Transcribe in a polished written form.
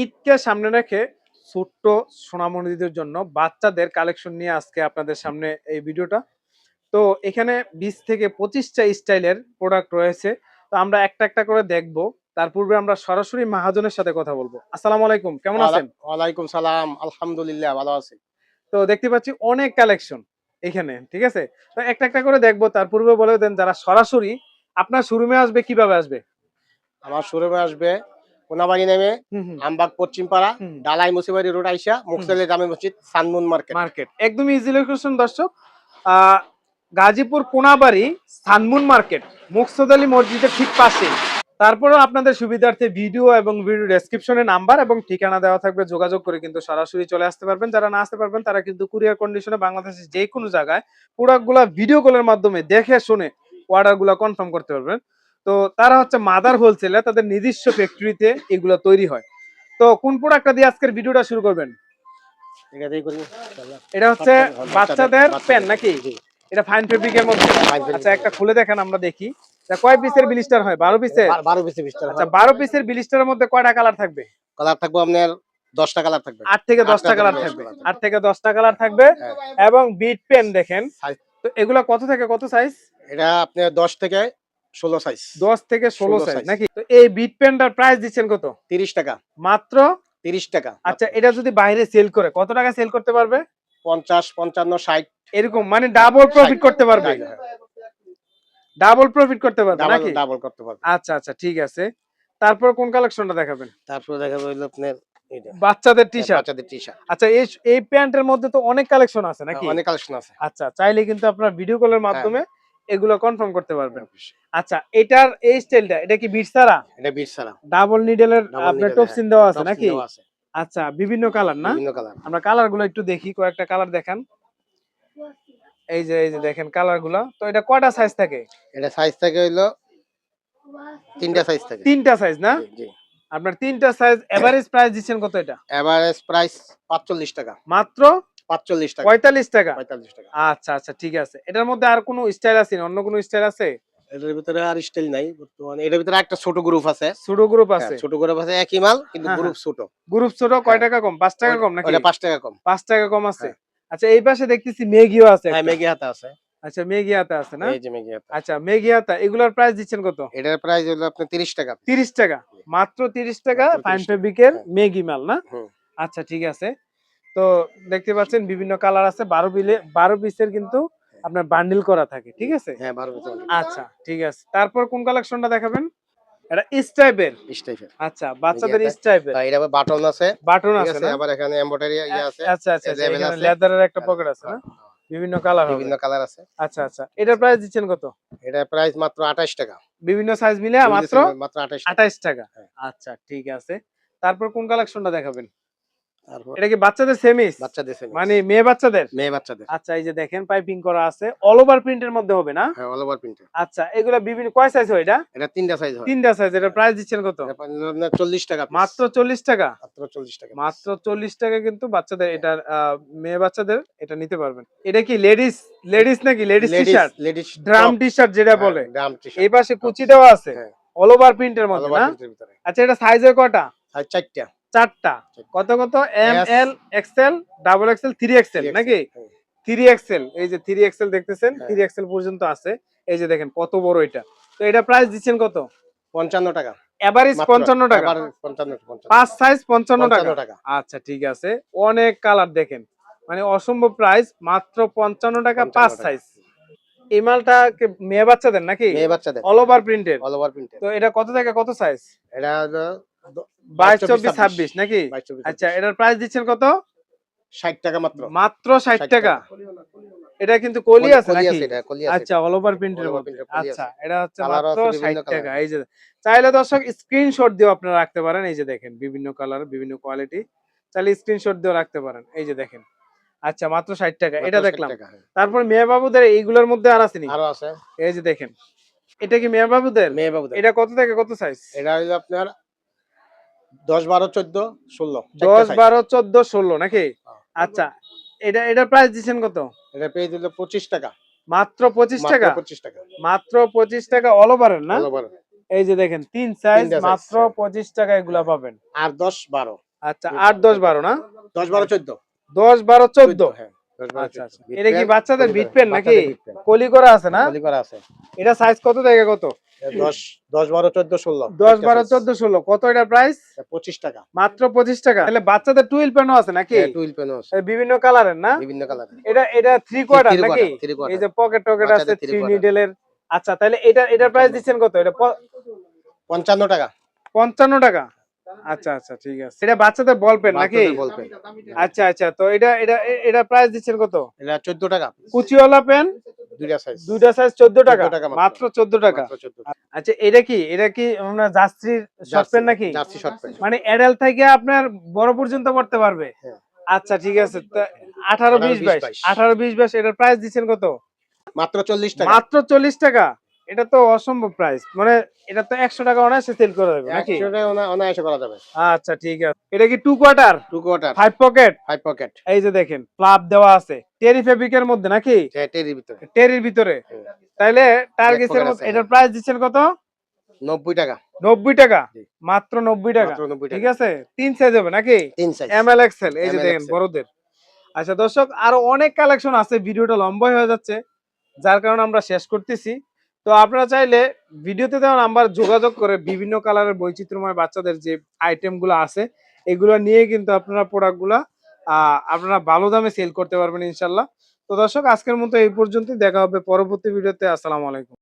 ঈদকে সামনে রেখে ছোট্ট সোনামণিদের জন্য বাচ্চাদের কালেকশন নিয়ে আজকে আপনাদের সামনে এই ভিডিওটা। তো এখানে 20 থেকে 25টা স্টাইলের প্রোডাক্ট রয়েছে। তো আমরা একটা একটা করে দেখব। তার পূর্বে আমরা সরাসরি মাহাজনের সাথে কথা বলবো। আসসালামু আলাইকুম, কেমন আছেন? ওয়ালাইকুম সালাম, আলহামদুলিল্লাহ ভালো আছি। তো দেখতে পাচ্ছি অনেক কালেকশন এখানে, ঠিক আছে? তো একটা একটা করে দেখবো। তার পূর্বে বলে দেন যারা সরাসরি আপনার শোরুমে আসবে কিভাবে আসবে? আমার শোরুমে আসবে কোনাবাড়ি নেমে হুম হুম আমবাগ পশ্চিমপাড়া হুম ডালাই মুসিবাড়ি রোড আইসা হুম। মুকসলে জামে মসজিদ সানমুন মার্কেট। মার্কেট একদমই ইজি লোকেশন দর্শক। গাজীপুর কোনাবাড়ি সানমুন মার্কেট, মুকসদ আলী মসজিদের ঠিক পাশে। তারপরেও আপনাদের সুবিধার্থে ভিডিও এবং ভিডিও ডেসক্রিপশনে নাম্বার এবং ঠিকানা দেওয়া থাকবে, যোগাযোগ করে কিন্তু সরাসরি চলে আসতে পারবেন। যারা না আসতে পারবেন তারা কিন্তু কুরিয়ার কন্ডিশনে বাংলাদেশের যে কোনো জায়গায় প্রোডাক্টগুলো ভিডিও কলের মাধ্যমে দেখে শুনে অর্ডারগুলো কনফার্ম করতে পারবেন। তো তারা হচ্ছে মাদার হোলসেলার, তাদের নিজস্ব ফ্যাক্টরিতে এগুলো তৈরি হয়। তো কোন প্রোডাক্টটা দিয়ে আজকের ভিডিওটা শুরু করবেন? এটা হচ্ছে বাচ্চাদের পেন নাকি? এটা ফাইন ফেব্রিকের মধ্যে। আচ্ছা, একটা খুলে দেখেন, আমরা দেখি। এটা কয় পিসের ব্লিস্টার হয়? 12 পিসের? 12 পিসের বিস্তার। আচ্ছা, 12 পিসের ব্লিস্টারের মধ্যে কয়টা কালার থাকবে? কালার থাকবে আপনার 10টা কালার থাকবে। 8 থেকে 10টা কালার থাকবে। 8 থেকে 10টা কালার থাকবে। এবং বিট পেন দেখেন। তো এগুলা কত থেকে কত সাইজ? এটা আপনার 10 থেকে 16 সাইজ। 10 থেকে 16 সাইজ নাকি? তো এই বিট পেনটার প্রাইস দিচ্ছেন কত? 30 টাকা মাত্র 30 টাকা। আচ্ছা, এটা যদি বাইরে সেল করে কত টাকা সেল করতে পারবে? 50 55 60 এরকম, মানে ডাবল প্রফিট করতে পারবে। ডাবল প্রফিট করতে পারবে নাকি? ডাবল করতে পারবে। আচ্ছা আচ্ছা, ঠিক আছে। তারপর কোন কালেকশনটা দেখাবেন? তারপর দেখাবো হলো আপনার এটা বাচ্চাদের টি-শার্ট। বাচ্চাদের টি-শার্ট। আচ্ছা, এই প্যান্টের মধ্যে তো অনেক কালেকশন আছে নাকি? অনেক কালেকশন আছে। আচ্ছা, চাইলে কিন্তু আপনারা ভিডিও কলের মাধ্যমে এগুলো কনফার্ম করতে পারবেন। অবশ্যই। আচ্ছা, এটার এই স্টাইলটা, এটা কি বিট ছাড়া? এটা বিট ছাড়া। ডাবল নিডেলের আপনার টপসিন দেওয়া আছে নাকি? আচ্ছা, বিভিন্ন কালার না? বিভিন্ন কালার। আমরা কালারগুলো একটু দেখি, কয়েকটা কালার দেখান। এই যে দেখেন কালারগুলো। তো এটা কয়টা সাইজ থাকে? এটা সাইজ থাকে হইলো 3টা সাইজ থাকে। 3টা সাইজ না? জি। আপনার 3টা সাইজ। এভারেজ প্রাইস দিচ্ছেন কত এটা? এভারেজ প্রাইস 45 টাকা। মাত্র 45 টাকা। 45 টাকা। 45 টাকা। আচ্ছা আচ্ছা, ঠিক আছে। এটার মধ্যে আর কোনো স্টাইল আছে? অন্য কোনো স্টাইল আছে? এটার ভিতরে আর স্টাইল নাই বর্তমানে। এটার ভিতরে একটা ছোট গ্রুপ আছে। ছোট গ্রুপ আছে? ছোট গ্রুপ আছে, একই মাল কিন্তু হ্যাঁ, গ্রুপ ছোট। গ্রুপ ছোট। কয় টাকা কম? 5 টাকা কম নাকি? ওটা 5 টাকা কম। 5 টাকা কম আছে। আচ্ছা, এই পাশে দেখতেছি মেগিও আছে হ্যাঁ, একটা। মেগি হাতা আছে। আচ্ছা, মেগি হাতা আছে না? এই যে মেগি হাতা। আচ্ছা, মেগি হাতা এগুলোর প্রাইস দিচ্ছেন কত? এটার প্রাইস হলো আপনার 30 টাকা। 30 টাকা। মাত্র 30 টাকা মাত্র 30 ফাইন টাকা। ফেব্রিকের হ্যাঁ। মেগি মাল না? হুম। আচ্ছা, ঠিক আছে। তো দেখতে পাচ্ছেন বিভিন্ন কালার আছে। 12 পিসের কিন্তু আপনার বান্ডিল করা থাকে, ঠিক আছে? হ্যাঁ, 12 পিস। আচ্ছা, ঠিক আছে। তারপর কোন কালেকশনটা দেখাবেন? এটা স্টাইপের। স্টাইপের। আচ্ছা, বাচ্চাদের স্টাইপের। এটা আবার বাটন আছে। বাটন ঠিক আছে আছে, না? আবার এখানে এমব্রয়ডারি আছে। আচ্ছা আচ্ছা, লেভেল এখানে আছে। লেদারের একটা পকেট আছে না? বিভিন্ন কালার হবে। বিভিন্ন কালার আছে। আচ্ছা আচ্ছা, এটার প্রাইস দিচ্ছেন কত? এটার প্রাইস মাত্র 28 টাকা। বিভিন্ন সাইজ মিলে মাত্র মাত্র 28 টাকা। 28 টাকা। হ্যাঁ। আচ্ছা, ঠিক আছে। তারপর কোন কালেকশনটা দেখাবেন? তারপর এটা কি বাচ্চাদের সেমিস? বাচ্চাদের সেমিস। মানে মেয়ে বাচ্চাদের? মেয়ে বাচ্চাদের। আচ্ছা, এই যে দেখেন পাইপিং করা আছে, অল ওভার প্রিন্টের মধ্যে হবে না? হ্যাঁ, অল ওভার প্রিন্টেড। আচ্ছা, এগুলা বিভিন্ন কয় সাইজ হয় এটা? এটা 3টা সাইজ হয়। 3টা সাইজ। এটার প্রাইস দিচ্ছেন কত? এটা আপনার 40 টাকা পিস। মাত্র 40 টাকা। মাত্র 40 টাকা। মাত্র 40 টাকা কিন্তু বাচ্চাদের এটা, মেয়ে বাচ্চাদের এটা নিতে পারবেন। এটা কি লেডিস নাকি? Ladies T-shirt, ladies drum T-shirt যেটা বলে। Drum T-shirt. এই পাশে কুচি দেওয়া আছে, হ্যাঁ। অল ওভার প্রিন্টের অল মধ্যে ওভার না? প্রিন্টের ভিতরে। আচ্ছা, এটা সাইজের কয়টা? সাইজ 4টা। 4টা। কত কত? এম, এল, এক্সেল, ডাবল এক্সেল, 3 এক্সেল নাকি? 3 এক্সেল। এই যে 3 এক্সেল দেখতেছেন, 3 এক্সেল পর্যন্ত আছে। এই যে দেখেন কত বড় এটা। তো এটা প্রাইস দিচ্ছেন কত? 55 টাকা। এভারেজ 55 টাকা। 55। 5 সাইজ 55 টাকা। 55 টাকা। আচ্ছা, ঠিক আছে। অনেক কালার দেখেন, মানে অসম্ভব প্রাইস। মাত্র 55 টাকা 5 সাইজ। এই মালটা মেয়ে বাচ্চাদের নাকি? মেয়ে বাচ্চাদের। All over printed. All over printed. তো এটা কত থেকে কত সাইজ? এটা হলো 22 24 26 নাকি? 22 24। আচ্ছা, এটার প্রাইস দিচ্ছেন কত? 60 টাকা মাত্র। মাত্র 60 টাকা। এটা কিন্তু কলি আছে নাকি? আচ্ছা, অল ওভার প্রিন্টের মধ্যে। আচ্ছা, এটা হচ্ছে মাত্র 60 টাকা। এই যে চাইলে দর্শক স্ক্রিনশট দিয়েও আপনারা রাখতে পারেন। এই যে দেখেন বিভিন্ন কালার, বিভিন্ন কোয়ালিটি, চাইলে স্ক্রিনশট দিয়েও রাখতে পারেন। এই যে দেখেন। আচ্ছা, মাত্র 60 টাকা। এটা দেখলাম। তারপর মেয়ে বাবুদের এইগুলোর মধ্যে আর আছে নি? আরো আছে। এই যে দেখেন, এটা কি মেয়ে বাবুদের? মেয়ে বাবুদের। এটা কত থেকে কত সাইজ? এটা হলো আপনার 10 12 14 16। 10 12 14 16 নাকি? আচ্ছা, এটার প্রাইস দিচ্ছেন কত? এটা পেয়ে দিল 25 টাকা। মাত্র 25 টাকা। 25 টাকা। মাত্র 25 টাকা অল ওভারের না? All over. এই যে দেখেন 3 সাইজ, তিনটা size, মাত্র হ্যাঁ। 25 টাকা এগুলা পাবেন। আর 10 12। আচ্ছা 8 10 12 না 10 12 14 10 12 14। হ্যাঁ 10 12 আচ্ছা আচ্ছা 14 এটা কি বাচ্চাদের বিট পেন নাকি কলি করা আছে না? কলি করা আছে। এটা সাইজ কত থেকে কত? 10 10 12 14 16 10 12 14 16 কত এটা প্রাইস? 25 টাকা। মাত্র 25 টাকা। তাহলে বাচ্চাদের টুইল পেনও আছে নাকি? হ্যাঁ টুইল পেন আছে। বিভিন্ন কালারের না? বিভিন্ন কালার। এটা 3 কোয়ার্টার Three নাকি? quarter, three quarter। এই যে পকেট টকেট আছে বাচ্চাদের three 3 quarter। নিডেলের। আচ্ছা তাহলে এটা প্রাইস দিচ্ছেন কত? এটা 55 টাকা। 55 টাকা। আচ্ছা আচ্ছা ঠিক আছে। এটা বাচ্চাদের বল পেন নাকি? বাচ্চাদের বল পেন। আচ্ছা আচ্ছা তো এটা প্রাইস দিচ্ছেন কত? এটা 14 টাকা। কুচিওয়ালা পেন দুইটা সাইজ। দুইটা সাইজ 14 টাকা। 14 টাকা মাত্র 14 টাকা। মাত্র 14 টাকা। আচ্ছা এটা কি আমরা জার্সির শর্ট পেন নাকি? Jersey short pant. মানে অ্যাডাল্ট থেকে আপনার বড় পর্যন্ত পড়তে পারবে। হ্যাঁ। আচ্ছা ঠিক আছে। তো 18 20 22 18 20 22 এটার প্রাইস দিচ্ছেন কত? মাত্র 40 টাকা। মাত্র 40 টাকা। এটা তো অসম্ভব প্রাইস। মানে এটা তো 100 টাকা অনায়াসে সেল করা যাবে নাকি? 100 টাকা অনায়াসে করা যাবে। আচ্ছা ঠিক আছে। এটা কি 2 কোয়ার্টার? 2 কোয়ার্টার। 5 পকেট? 5 পকেট। এই যে দেখেন ফ্লাপ দেওয়া আছে। টেরি ফেব্রিকের মধ্যে নাকি? টেরির ভিতরে। টেরির ভিতরে। তাইলে টার্গেটের মধ্যে এটার প্রাইস দিচ্ছেন কত? 90 টাকা। 90 টাকা। মাত্র 90 টাকা। মাত্র 90 ঠিক টাকা। আছে? 3 সাইজ হবে নাকি? 3 সাইজ। এমএল এক্সেল এই যে ML দেখেন XL। বড়দের। আচ্ছা দর্শক আরো অনেক কালেকশন আছে, ভিডিওটা লম্বা হয়ে যাচ্ছে যার কারণে আমরা শেষ করতেছি। তো আপনারা চাইলে ভিডিওতে দেওয়া নাম্বার যোগাযোগ করে বিভিন্ন কালারের বৈচিত্র্যময় বাচ্চাদের যে আইটেমগুলো আছে এগুলো নিয়ে কিন্তু আপনারা প্রোডাক্টগুলা আপনারা ভালো দামে সেল করতে পারবেন ইনশাল্লাহ। তো দর্শক আজকের মতো এই পর্যন্তই, দেখা হবে পরবর্তী ভিডিওতে। আসসালামু আলাইকুম।